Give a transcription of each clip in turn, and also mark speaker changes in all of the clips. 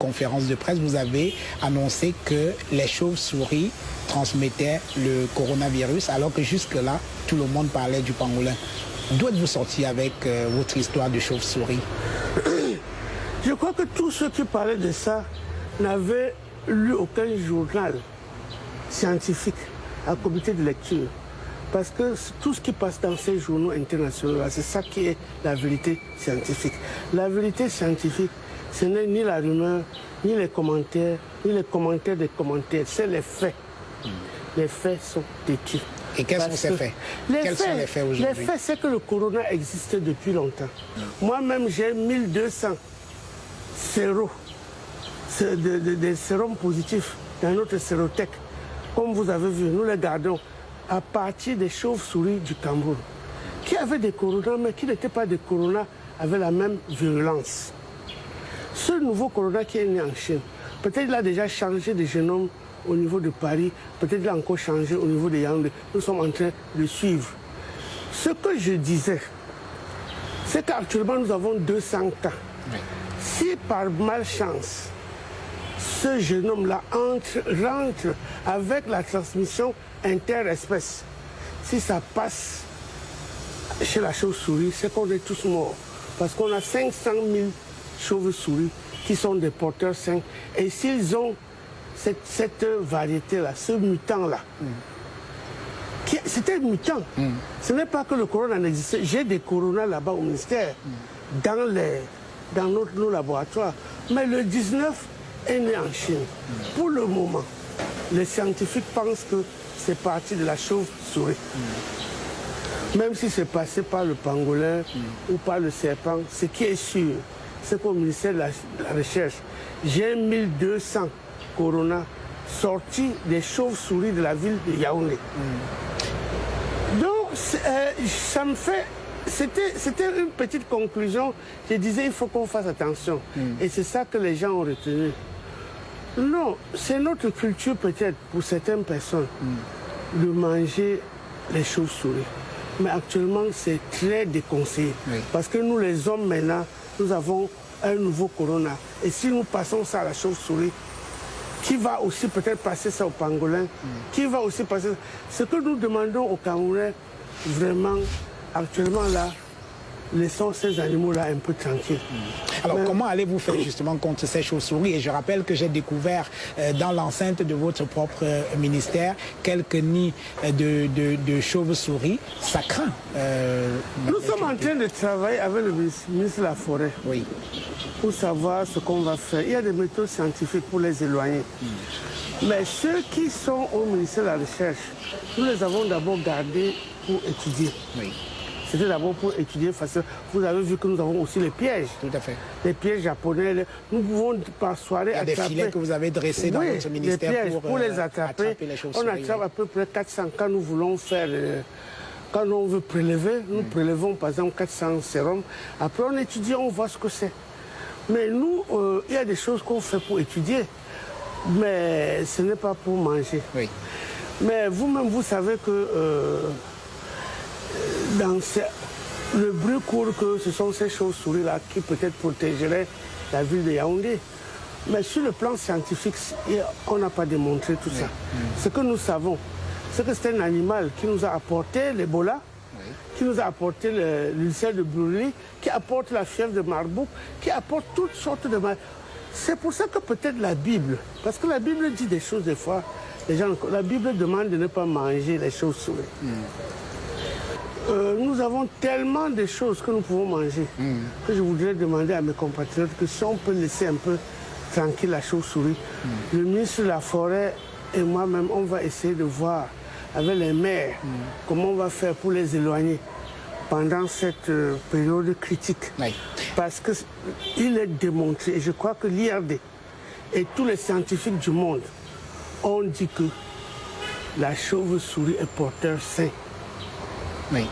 Speaker 1: conférence de presse, vous avez annoncé que les chauves-souris transmettaient le coronavirus, alors que jusque-là, tout le monde parlait du pangolin. D'où êtes-vous sorti avec votre histoire de chauve-souris?
Speaker 2: Je crois que tous ceux qui parlaient de ça n'avaient lu aucun journal scientifique à comité de lecture. Parce que tout ce qui passe dans ces journaux internationaux, c'est ça qui est la vérité scientifique. La vérité scientifique, ce n'est ni la rumeur, ni les commentaires des commentaires, c'est les faits. Les faits sont têtus.
Speaker 1: Et quels sont ces faits? Quels sont les faits aujourd'hui?
Speaker 2: Les faits, c'est que le corona existe depuis longtemps. Moi-même, j'ai 1200 séros, des sérums positifs dans notre sérothèque. Comme vous avez vu, nous les gardons à partir des chauves-souris du Cameroun, qui avaient des coronas, mais qui n'étaient pas des coronas avec la même virulence. Ce nouveau corona qui est né en Chine, peut-être il a déjà changé de génome au niveau de Paris, peut-être il a encore changé au niveau de Yaoundé. Nous sommes en train de suivre. Ce que je disais, c'est qu'actuellement nous avons 200 cas. Oui. Si par malchance, ce génome-là rentre avec la transmission interespèce, si ça passe chez la chauve-souris, c'est qu'on est tous morts. Parce qu'on a 500 000 chauves-souris qui sont des porteurs sains. Et s'ils ont cette variété-là, ce mutant-là, c'était mutant. Ce n'est pas que le corona n'existait. J'ai des coronas là-bas au ministère, dans nos laboratoires. Mais le 19 est né en Chine. Pour le moment, les scientifiques pensent que c'est parti de la chauve-souris. Même si c'est passé par le pangolin ou par le serpent, ce qui est sûr, c'est qu'au ministère de la Recherche, j'ai 1200 corona sortis des chauves-souris de la ville de Yaoundé. Donc, ça me fait... C'était une petite conclusion. Je disais, il faut qu'on fasse attention. Et c'est ça que les gens ont retenu. Non, c'est notre culture peut-être pour certaines personnes de manger les chauves-souris. Mais actuellement, c'est très déconseillé. Oui. Parce que nous, les hommes, maintenant, nous avons un nouveau corona. Et si nous passons ça à la chauve-souris, qui va aussi peut-être passer ça au pangolin, qui va aussi passer... Ce que nous demandons aux Camerounais, vraiment, actuellement là, laissons ces animaux-là un peu tranquilles.
Speaker 1: Alors, comment allez-vous faire justement contre ces chauves-souris? Et je rappelle que j'ai découvert dans l'enceinte de votre propre ministère quelques nids de chauves-souris. Ça craint.
Speaker 2: Nous sommes en train de travailler avec le ministre de la Forêt pour savoir ce qu'on va faire. Il y a des méthodes scientifiques pour les éloigner. Mais ceux qui sont au ministère de la Recherche, nous les avons d'abord gardés pour étudier. C'était d'abord pour étudier parce que vous avez vu que nous avons aussi les pièges.
Speaker 1: Tout à fait.
Speaker 2: Les pièges japonais. Nous pouvons par soirée attraper...
Speaker 1: Il y a des filets que vous avez dressés dans votre ministère
Speaker 2: pièges, pour les attraper les chauves-souris. On attrape à peu près 400 quand nous voulons faire... Quand on veut prélever, nous prélevons par exemple 400 sérums. Après on étudie, on voit ce que c'est. Mais nous, il y a des choses qu'on fait pour étudier. Mais ce n'est pas pour manger. Oui. Mais vous-même, vous savez que... le bruit court que ce sont ces chauves-souris-là qui peut-être protégeraient la ville de Yaoundé. Mais sur le plan scientifique, on n'a pas démontré tout ça. Ce que nous savons, c'est que c'est un animal qui nous a apporté l'Ebola, qui nous a apporté l'ulcère de Brûlis, qui apporte la fièvre de Marburg, qui apporte toutes sortes de maladies. C'est pour ça que peut-être la Bible, parce que la Bible dit des choses des fois, la Bible demande de ne pas manger les chauves-souris. Nous avons tellement de choses que nous pouvons manger que je voudrais demander à mes compatriotes que si on peut laisser un peu tranquille la chauve-souris, le ministre de la Forêt et moi-même, on va essayer de voir avec les maires comment on va faire pour les éloigner pendant cette période critique. Parce qu'il est démontré, et je crois que l'IRD et tous les scientifiques du monde ont dit que la chauve-souris est porteur sain.
Speaker 1: Oui.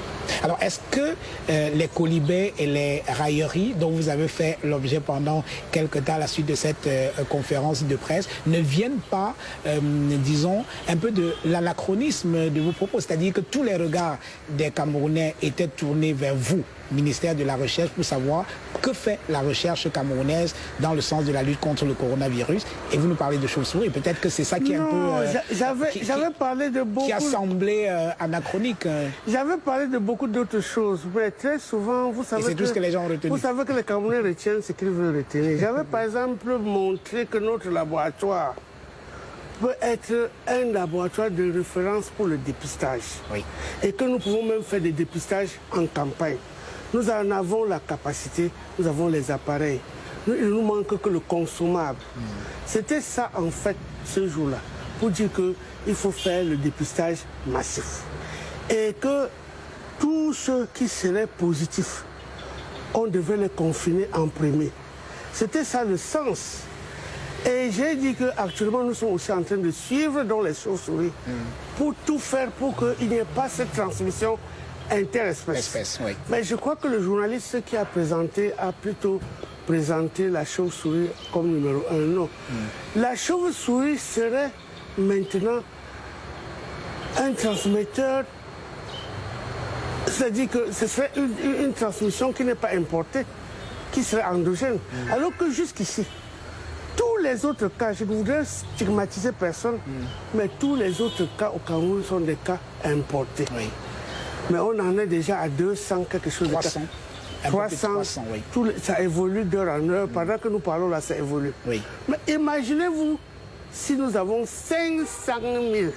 Speaker 1: Alors, est-ce que les colibets et les railleries dont vous avez fait l'objet pendant quelque temps à la suite de cette conférence de presse ne viennent pas, disons, un peu de l'anachronisme de vos propos? C'est-à-dire que tous les regards des Camerounais étaient tournés vers vous ministère de la Recherche pour savoir que fait la recherche camerounaise dans le sens de la lutte contre le coronavirus. Et vous nous parlez de chauves-souris. Peut-être que c'est ça qui est un peu...
Speaker 2: J'avais parlé de beaucoup...
Speaker 1: Qui a semblé anachronique.
Speaker 2: J'avais parlé de beaucoup d'autres choses. Mais très souvent, vous savez...
Speaker 1: Et c'est tout ce que les gens ont retenu.
Speaker 2: Vous savez que les Camerounais retiennent ce qu'ils veulent retenir. J'avais par exemple montré que notre laboratoire peut être un laboratoire de référence pour le dépistage.
Speaker 1: Oui.
Speaker 2: Et que nous pouvons même faire des dépistages en campagne. Nous en avons la capacité, nous avons les appareils. Il ne nous manque que le consommable. C'était ça en fait ce jour-là, pour dire qu'il faut faire le dépistage massif. Et que tous ceux qui seraient positifs, on devait les confiner en premier. C'était ça le sens. Et j'ai dit qu'actuellement, nous sommes aussi en train de suivre dans les chauves-souris pour tout faire pour qu'il n'y ait pas cette transmission interespèce.
Speaker 1: Oui.
Speaker 2: Mais je crois que le journaliste qui a présenté a plutôt présenté la chauve-souris comme numéro 1. Non. La chauve-souris serait maintenant un transmetteur, c'est-à-dire que ce serait une transmission qui n'est pas importée, qui serait endogène. Alors que jusqu'ici, tous les autres cas, je ne voudrais stigmatiser personne, mais tous les autres cas au Cameroun sont des cas importés.
Speaker 1: Oui.
Speaker 2: Mais on en est déjà à 200 quelque chose.
Speaker 1: 300.
Speaker 2: 300,
Speaker 1: oui.
Speaker 2: Ça évolue d'heure en heure. Pendant que nous parlons là, ça évolue.
Speaker 1: Oui.
Speaker 2: Mais imaginez-vous si nous avons 500 000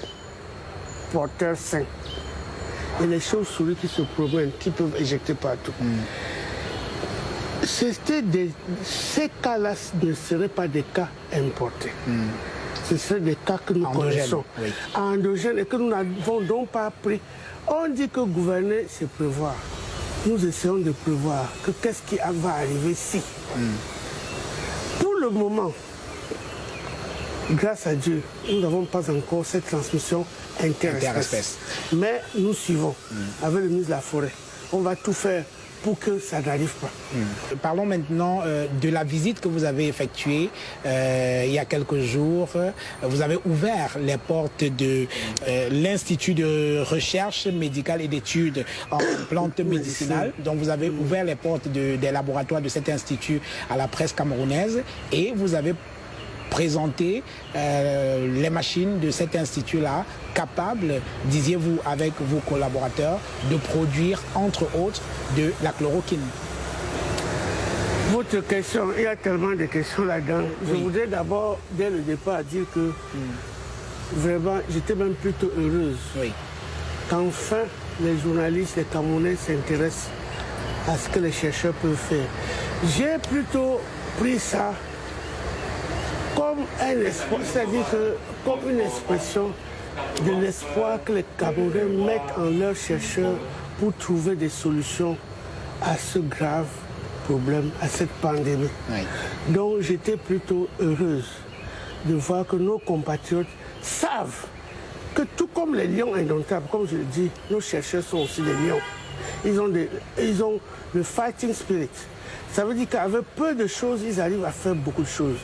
Speaker 2: porteurs sains et les chauves-souris qui se promènent, qui peuvent éjecter partout. Ces cas-là ne seraient pas des cas importés. Ce seraient des cas que nous connaissons, endogènes, et que nous n'avons donc pas pris. On dit que gouverner, c'est prévoir. Nous essayons de prévoir que qu'est-ce qui va arriver si. Pour le moment, grâce à Dieu, nous n'avons pas encore cette transmission interespèce. Mais nous suivons avec le ministre de la Forêt. On va tout faire pour que ça n'arrive pas.
Speaker 1: Parlons maintenant de la visite que vous avez effectuée il y a quelques jours. Vous avez ouvert les portes de l'Institut de recherche médicale et d'études en plantes médicinales. Donc vous avez ouvert les portes des laboratoires de cet institut à la presse camerounaise et vous avez présenter les machines de cet institut-là, capables, disiez-vous avec vos collaborateurs, de produire, entre autres, de la chloroquine.
Speaker 2: Votre question, il y a tellement de questions là-dedans. Je voudrais d'abord, dès le départ, dire que vraiment, j'étais même plutôt heureuse qu'enfin les journalistes, les Camerounais s'intéressent à ce que les chercheurs peuvent faire. J'ai plutôt pris ça comme un espoir, c'est-à-dire que comme une expression de l'espoir que les Camerounais mettent en leurs chercheurs pour trouver des solutions à ce grave problème, à cette pandémie. Donc j'étais plutôt heureuse de voir que nos compatriotes savent que tout comme les lions indomptables, comme je le dis, nos chercheurs sont aussi des lions. Ils ont le fighting spirit. Ça veut dire qu'avec peu de choses, ils arrivent à faire beaucoup de choses.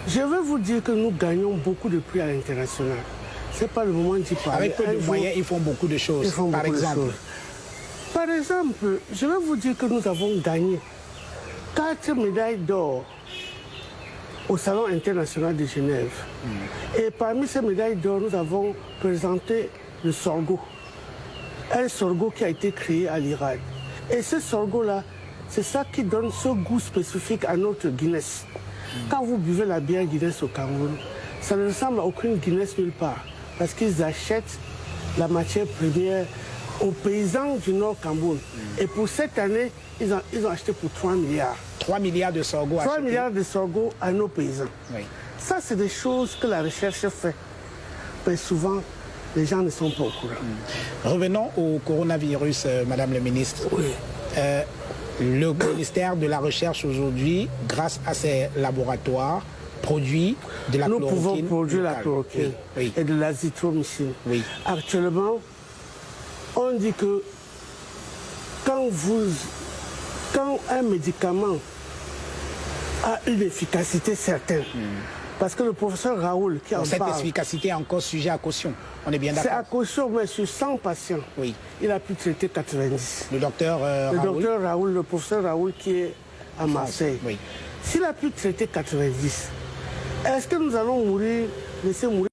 Speaker 2: Je veux vous dire que nous gagnons beaucoup de prix à l'international. Ce n'est pas le moment d'y parler.
Speaker 1: Avec peu de moyens, ils font beaucoup de choses. Par exemple.
Speaker 2: Par exemple, je veux vous dire que nous avons gagné 4 médailles d'or au Salon international de Genève. Et parmi ces médailles d'or, nous avons présenté le sorgho. Un sorgho qui a été créé à l'Irak. Et ce sorgho-là, c'est ça qui donne ce goût spécifique à notre Guinness. Quand vous buvez la bière Guinness au Cameroun, ça ne ressemble à aucune Guinness nulle part. Parce qu'ils achètent la matière première aux paysans du Nord Cameroun. Et pour cette année, ils ont acheté pour 3 milliards.
Speaker 1: 3 milliards de sorgho
Speaker 2: 3 milliards de sorgho à nos paysans. Ça, c'est des choses que la recherche fait. Mais souvent, les gens ne sont pas au courant.
Speaker 1: Revenons au coronavirus, Madame la ministre. Le ministère de la Recherche aujourd'hui, grâce à ses laboratoires, produit de la chloroquine.
Speaker 2: Nous pouvons produire la chloroquine et de l'azithromycine. Actuellement, on dit que quand un médicament a une efficacité certaine, Parce que le professeur Raoul qui en
Speaker 1: Cette
Speaker 2: parle,
Speaker 1: efficacité est encore sujet à caution. On est bien
Speaker 2: c'est à
Speaker 1: d'accord.
Speaker 2: caution, mais sur 100 patients,
Speaker 1: Oui.
Speaker 2: il a pu traiter 90.
Speaker 1: Le docteur
Speaker 2: Le
Speaker 1: Raoul.
Speaker 2: docteur Raoul, le professeur Raoul qui est à Marseille,
Speaker 1: Oui.
Speaker 2: s'il a pu traiter 90, est-ce que nous allons mourir, laisser mourir